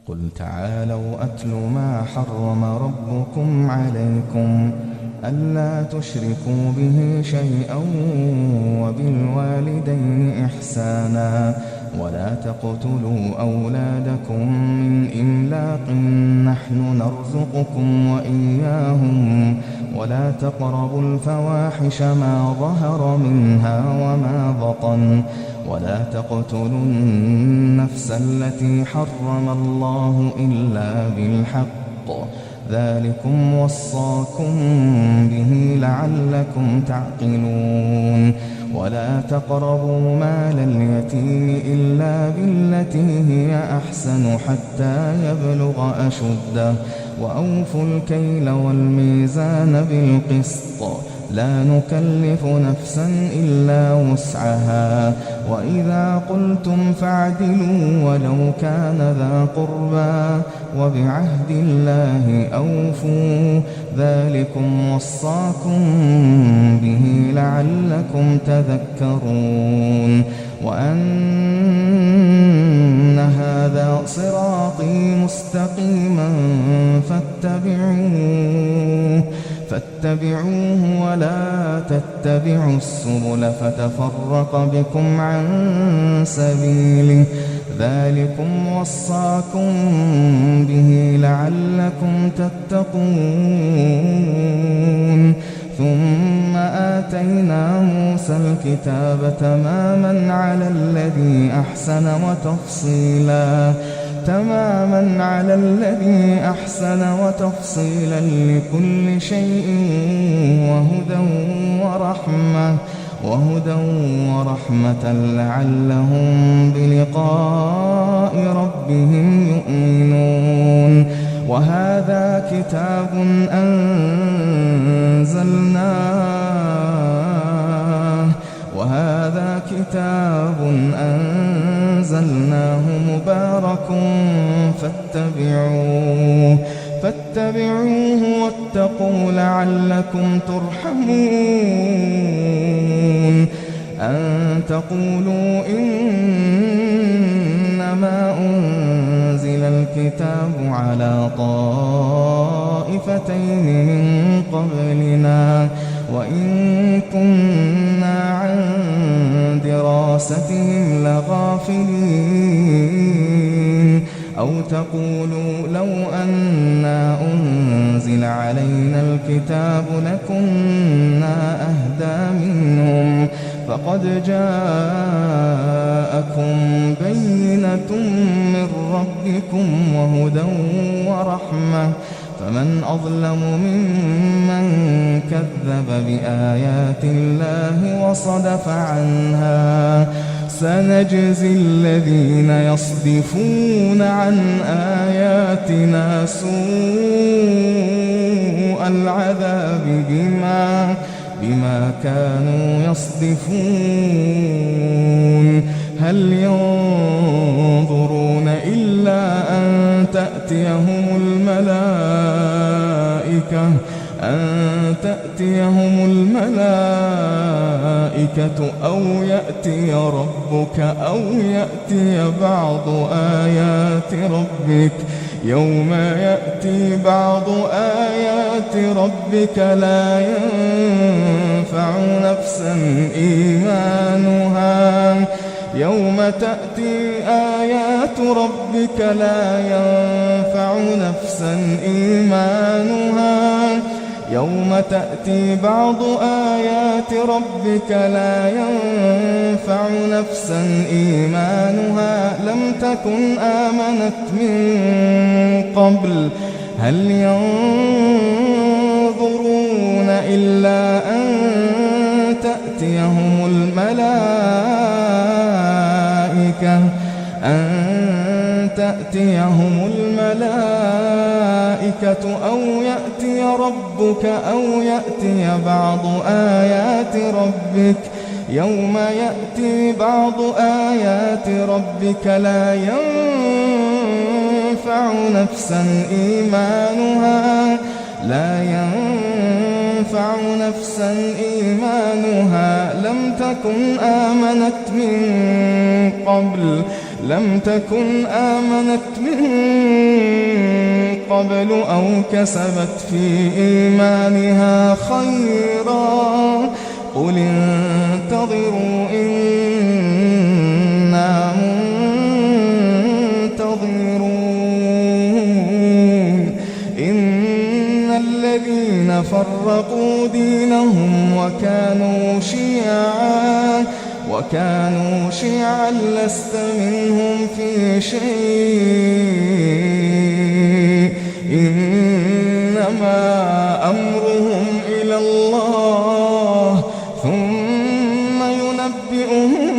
قل تعالوا أتل ما حرم ربكم عليكم ألا تشركوا به شيئا وبالوالدين إحسانا ولا تقتلوا أولادكم من إملاق نحن نرزقكم وإياهم ولا تقربوا الفواحش ما ظهر منها وما بطن ولا تقتلوا النفس التي حرم الله إلا بالحق ذلكم وصاكم به لعلكم تعقلون ولا تقربوا مال اليتيم إلا بالتي هي أحسن حتى يبلغ أشده وأوفوا الكيل والميزان بالقسط لا نكلف نفسا إلا وسعها وإذا قلتم فاعدلوا ولو كان ذا قربى وبعهد الله أوفوا ذلكم وصاكم به لعلكم تذكرون وأن هذا صراطي مستقيما فاتبعوه ولا تتبعوا السبل فتفرق بكم عن سبيله ذلكم وصاكم به لعلكم تتقون ثم آتينا موسى الكتاب تماما على الذي أحسن وتفصيلا لكل شيء وهدى ورحمة لعلهم بلقاء ربهم يؤمنون وهذا كتاب أنزلناه مبارك فاتبعوه واتقوا لعلكم ترحمون أن تقولوا إنما أنزل الكتاب على طائفتين من قبلنا وإن كنا عن دراستهم لغافلين أو تقولوا لو أنا أنزل علينا الكتاب لكنا أهدى منهم فقد جاءكم بينة من ربكم وهدى ورحمة فمن أظلم ممن كذب بآيات الله وصدف عنها سنجزي الذين يصدفون عن آياتنا سوء العذاب بما كانوا يصدفون هل ينظرون إلا أن تأتيهم الملائكة أو يأتي ربك أو يأتي بعض آيات ربك يوم يأتي بعض آيات ربك لا ينفع نفسا إيمانها يوم تأتي آيات ربك لا ينفع نفسا إيمانها يوم تأتي بعض آيات ربك لا ينفع نفسا إيمانها لم تكن آمنت من قبل هل ينظرون إلا أن تأتيهم الملائكة أو يأتي ربك أو يأتي بعض آيات ربك يوم يأتي بعض آيات ربك لا ينفع نفسا إيمانها لم تكن آمنت من قبل أو كسبت في إيمانها خيرا قل انتظروا إنا منتظرون إن الذين فرقوا دينهم وكانوا شيعا لست منهم في شيء إنما أمرهم إلى الله ثم ينبئهم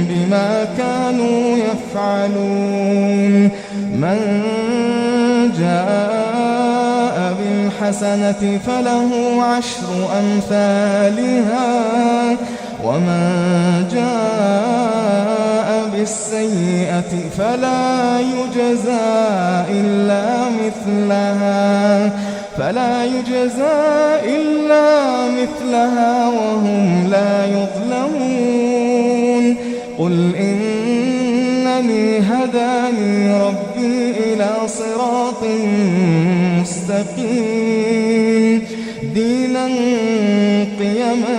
بما كانوا يفعلون من جاء بالحسنة فله 10 أمثالها ومن جاء بالسيئة فلا يجزى إلا مثلها وهم لا يظلمون قل إنني هداني ربي إلى صراط مستقيم دينا قيما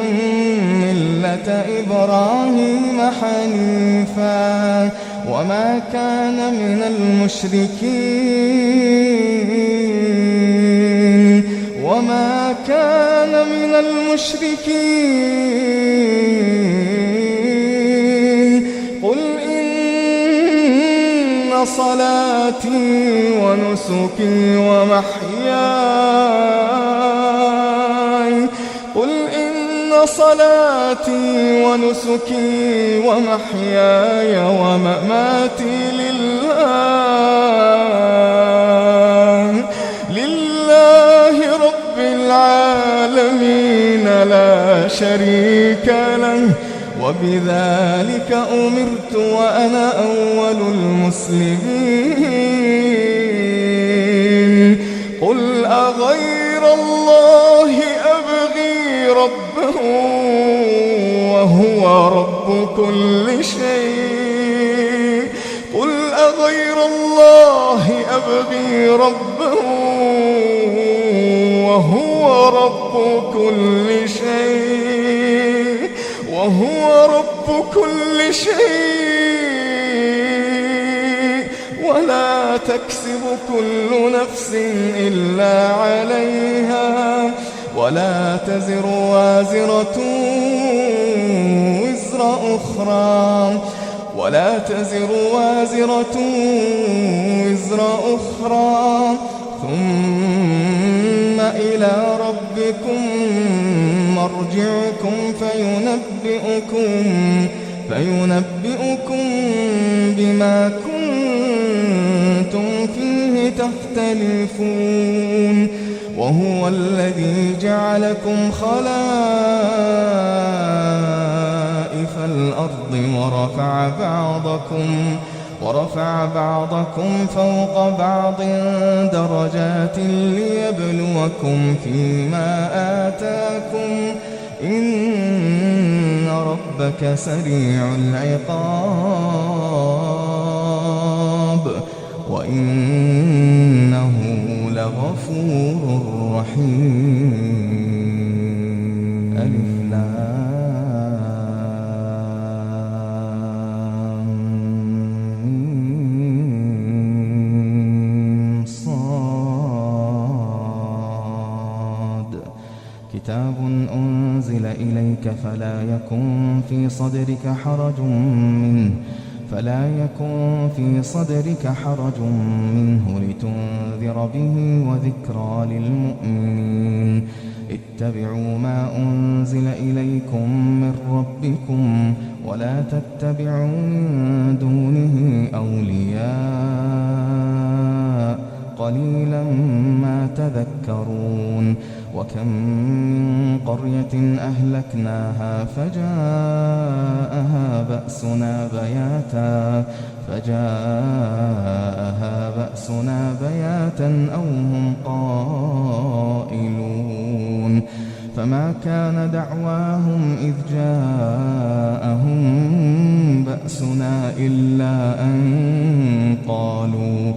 ملة إبراهيم حنيفا وما كان من المشركين قل إن صلاتي ونسكي ومحياي ومماتي لله رب العالمين لا شريك له وبذلك أمرت وأنا أول المسلمين قل أغير الله أبغي ربه وهو رب كل شيء قل أغير الله أبغي ربه وهو رب كل شيء ولا تكسب كل نفس إلا عليها ولا تزر وازرة وزر أخرى ثم إلى ربكم مرجعكم فينبئكم بما كنتم فيه تختلفون وهو الذي جعلكم خلائف الأرض ورفع بعضكم فوق بعض درجات ليبلوكم فيما آتاكم إن ربك سريع العقاب وإنه لغفور رحيم ألف لام صاد كتاب أنزل إليك فلا يكن في صدرك حرج منه لتنذر به وذكرى للمؤمنين اتبعوا ما أنزل إليكم من ربكم ولا تتبعوا من دونه أولياء قليلا ما تذكرون وكم من قرية أهلكناها فجاءها بأسنا بياتا أو هم قائلون فما كان دعواهم إذ جاءهم بأسنا إلا أن قالوا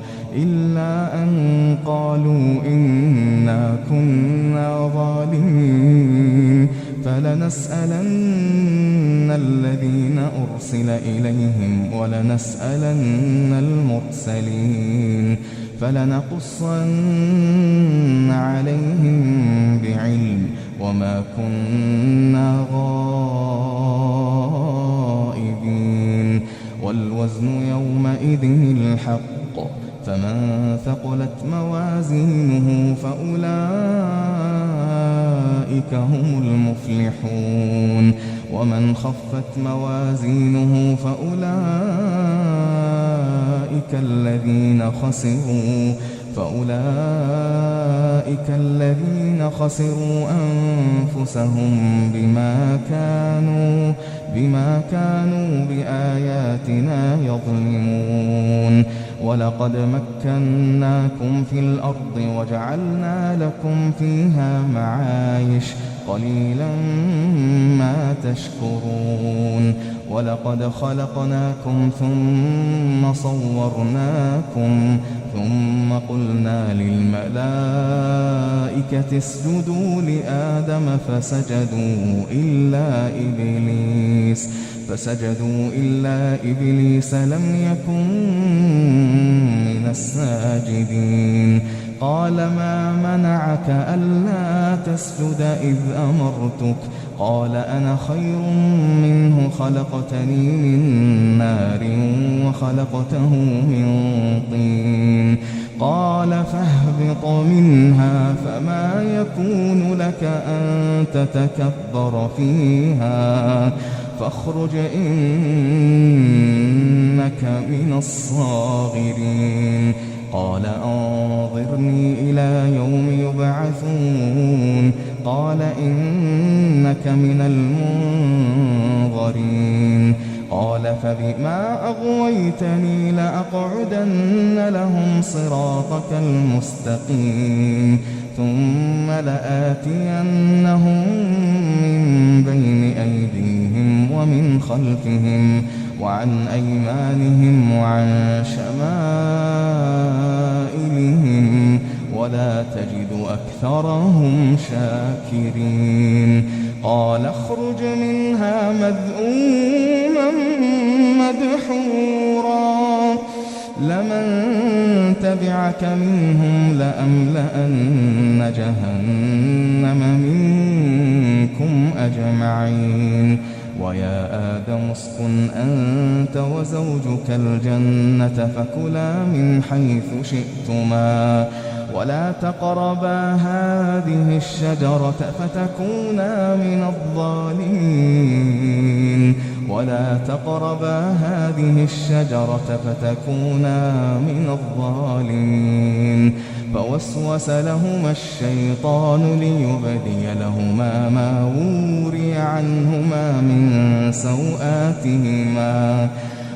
قالوا إنا كنا ظالمين فلنسألن الذين أرسل إليهم ولنسألن المرسلين فلنقصن عليهم بعلم وما كنا غائبين والوزن يومئذ الحق فمن ثقلت موازينه فأولئك هم المفلحون ومن خفت موازينه فأولئك الذين خسروا أنفسهم بما كانوا بآياتنا يظلمون ولقد مكناكم في الأرض وجعلنا لكم فيها معايش قليلا ما تشكرون ولقد خلقناكم ثم صورناكم ثم قلنا للملائكة اسجدوا لآدم فسجدوا إلا إبليس لم يكن من الساجدين قال ما منعك ألا تسجد إذ أمرتك قال أنا خير منه خلقتني من نار وخلقته من طين قال فاهبط منها فما يكون لك أن تتكبر فيها فاخرج إنك من الصاغرين قال أنظرني إلى يوم يبعثون قال إنك من المنظرين قال فبما أغويتني لأقعدن لهم صراطك المستقيم ثم لآتينهم من بين أيديهم ومن خلفهم وعن أيمانهم وعن شمائلهم ولا تجد أكثرهم شاكرين قال اخرج منها مذءوما مدحورا لمن تبعك منهم لأملأن جهنم منكم أجمعين ويا آدم اسكن أنت وزوجك الجنة فكلا من حيث شئتما ولا تقربا هذه الشجرة فتكونا من الظالمين فوسوس لهما الشيطان ليبدي لهما ما وري عنهما من سوآتهما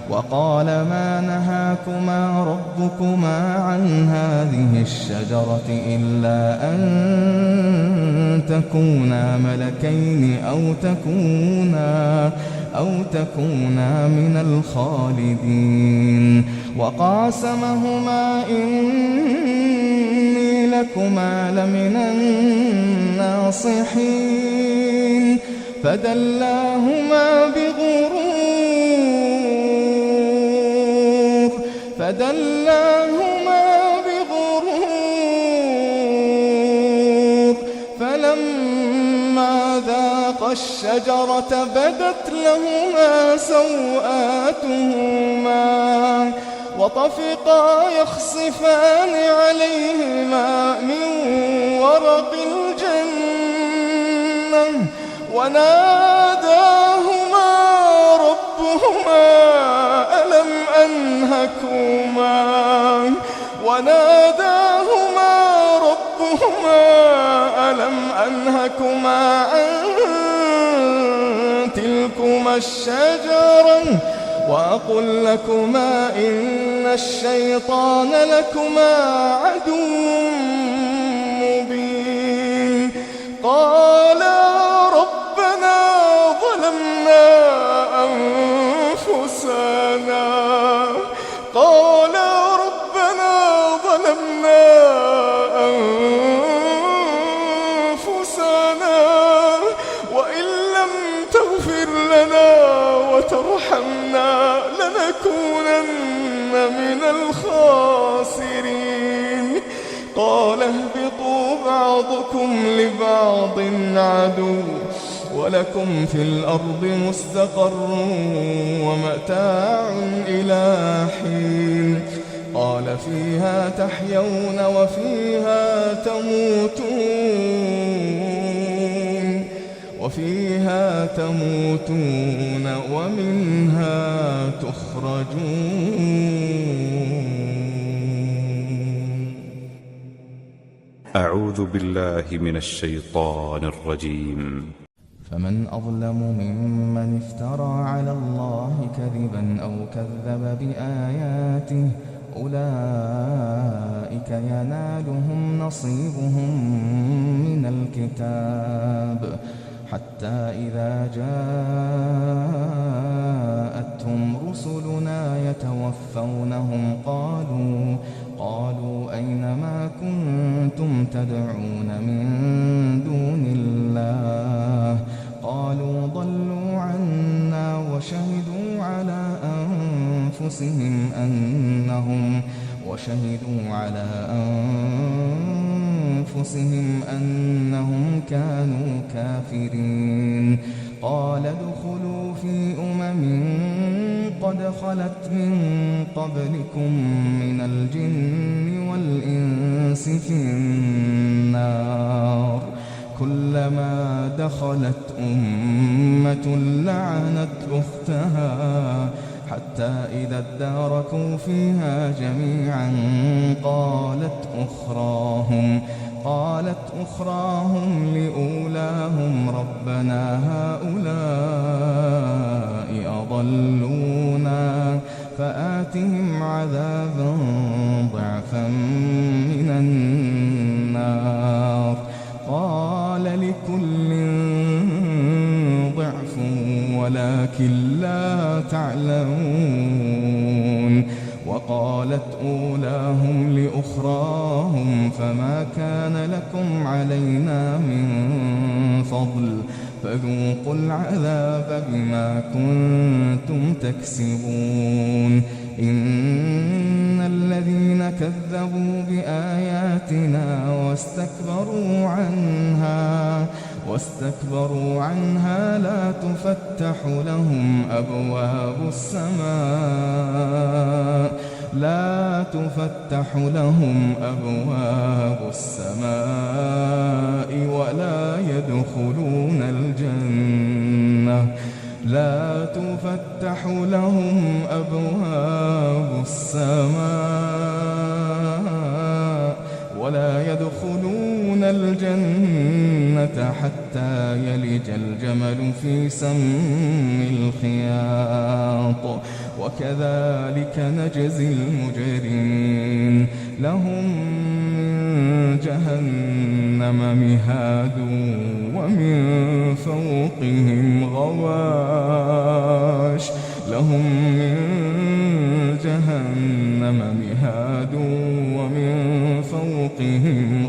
وقال ما نهاكما ربكما عن هذه الشجرة إلا أن تكونا ملكين أو تكونا من الخالدين وقاسمهما إني لكما لمن الناصحين فدلاهما بغرور فلما ذاقا الشجرة بدت لهما سوآتهما وطفقا يخصفان عليهما من ورق الجنة وناداهما ربهما ألم أنهكما عن تلكما الشجرة وأقل لكما إن الشيطان لكما عدو مبين قالا ربنا ظلمنا أنفسنا لتكونن من الخاسرين. قال اهبطوا بعضكم لبعض عدو ولكم في الأرض مستقر ومتاع إلى حين. قال فيها تحيون وفيها تموتون ومنها تخرجون. أعوذ بالله من الشيطان الرجيم. فمن أظلم ممن افترى على الله كذبا أو كذب بآياته أولئك ينالهم نصيبهم من الكتاب حتى إذا جاءتهم رسلنا يتوفونهم قالوا أين ما كنتم تدعون من دون الله؟ قالوا ضلوا عنا وشهدوا على أنفسهم أنهم كانوا كافرين. قال ادخلوا في قد خلت من قبلكم من الجن والإنس في النار كلما دخلت أمة لعنت أختها حتى إذا اداركوا فيها جميعا قالت أخراهم لأولاهم ربنا هؤلاء أضلونا فآتهم عذابا ضعفا من النار. قال لكل ضعف ولكن لا تعلمون. وقالت أولاهم لأخراهم فما كان لكم علينا من فضل فذوقوا العذاب بما كنتم تكسبون. إن الذين كذبوا بآياتنا واستكبروا عنها لا تفتح لهم أبواب السماء ولا يدخلون الجنة حتى يلج الجمل في سم الخياط وكذلك نجزي المجرمين. لهم من جهنم مهاد ومن فوقهم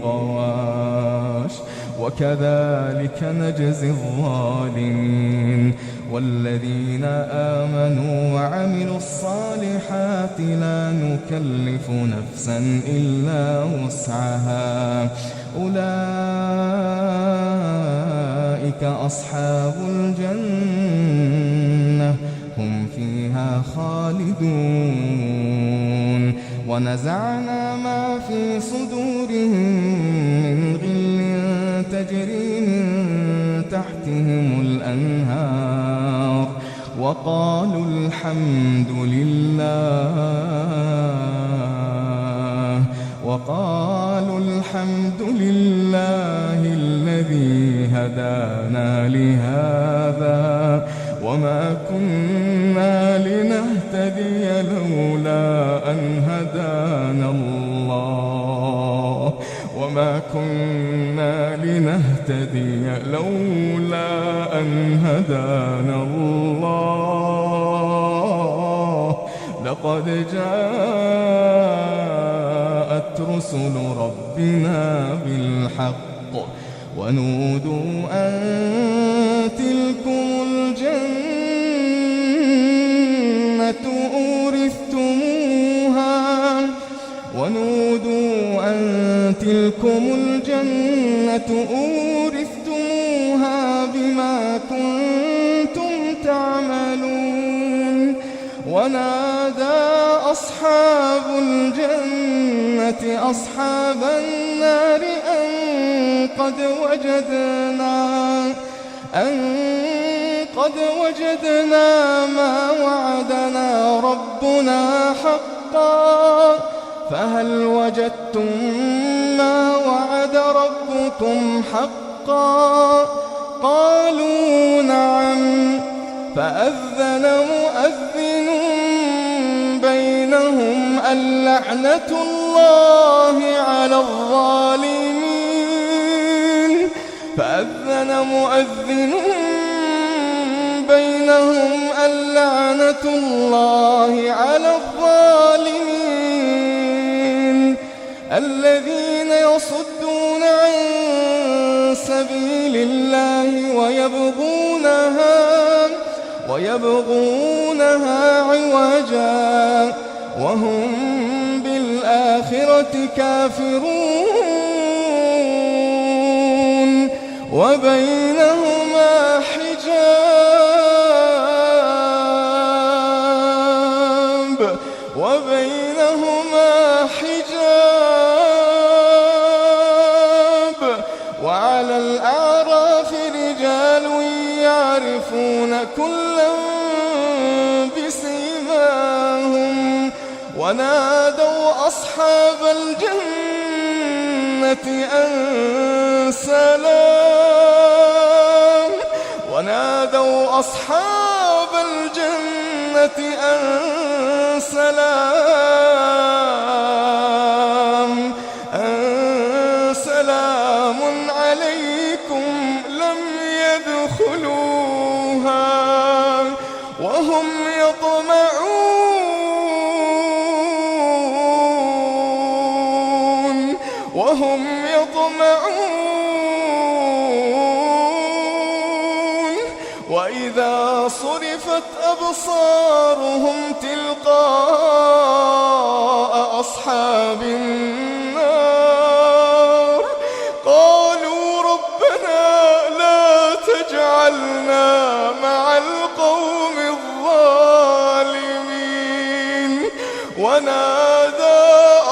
غواش وكذلك نجزي الظالمين. والذين آمنوا وعملوا الصالحات لا نكلف نفسا إلا وسعها أولئك أصحاب الجنة هم فيها خالدون. ونزعنا ما في صدورهم من غل تجري من تحتهم الأنهار وقالوا الحمد لله الذي هدانا لهذا وما كنا لنهتدي لولا أن هدانا الله لقد جاءت رسل ربنا بالحق ونودوا أن تلكم الجنة تلكم الجنة أورثتموها بما كنتم تعملون ونادى أصحاب الجنة أصحاب النار قد وجدنا ما وعدنا ربنا حقا فهل وجدتم ما وعد ربكم حقا قالوا نعم فأذن مؤذن بينهم اللعنة الله على الظالمين فأذن مؤذن بينهم اللعنة الله على الظالمين الذين يصدون عن سبيل الله ويبغونها عوجا وهم بالآخرة كافرون وبينهما حجاب وعلى الأعراف رجال يعرفون كلا بسيماهم ونادوا أصحاب الجنة أن سلام عليكم لم يدخلوها وهم يطمعون وإذا صرفت أبصارهم تلقاء أصحاب النار قالوا ربنا لا تجعلنا مع القوم الظالمين ونادى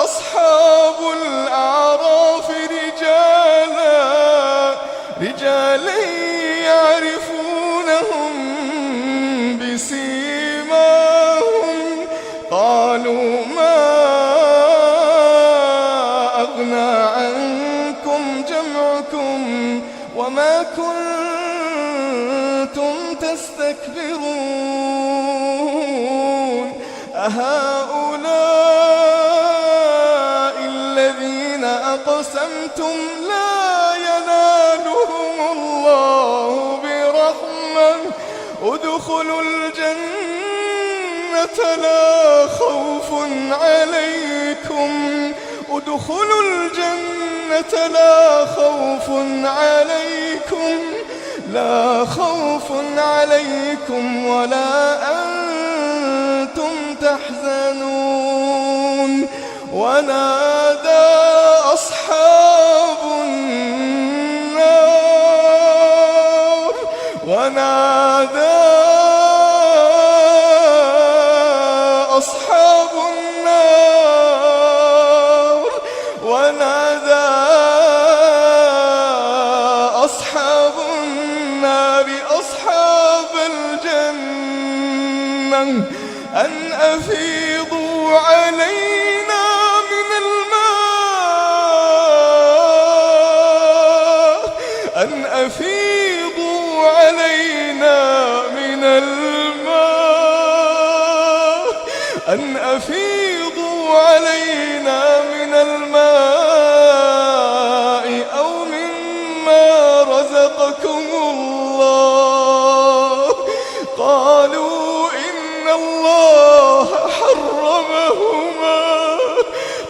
أصحاب الأعراف رجالا يعرفونهم بسيماهم قالوا ما أغنى عنكم جمعكم وما كنتم تستكبرون أهؤلاء الذين أقسمتم لا ينالهم الله برحمة ادخلوا الجنة لا خوف عليكم ولا أنتم تحزنون ونادى أصحاب النار أصحاب الجنة أن أفيضوا علينا من الماء أو مما رزقكم الله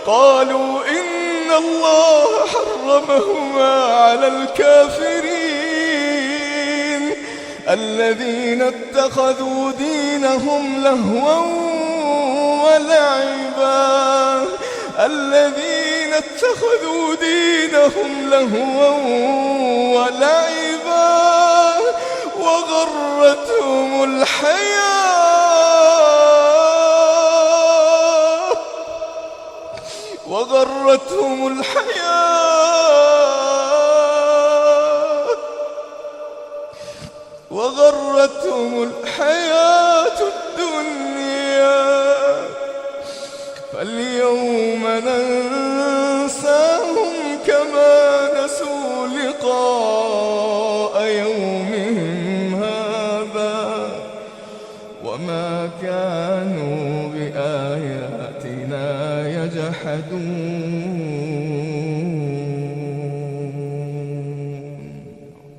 قالوا إن الله حرمهما على الكافرين الذين اتخذوا دينهم لهوا ولعبا الذين اتخذوا دينهم لهوا ولعبا وغرتهم الحياة الدنيا فاليوم ننساهم كما نسوا لقاء يومهم هذا وما كانوا بآياتنا يجحدون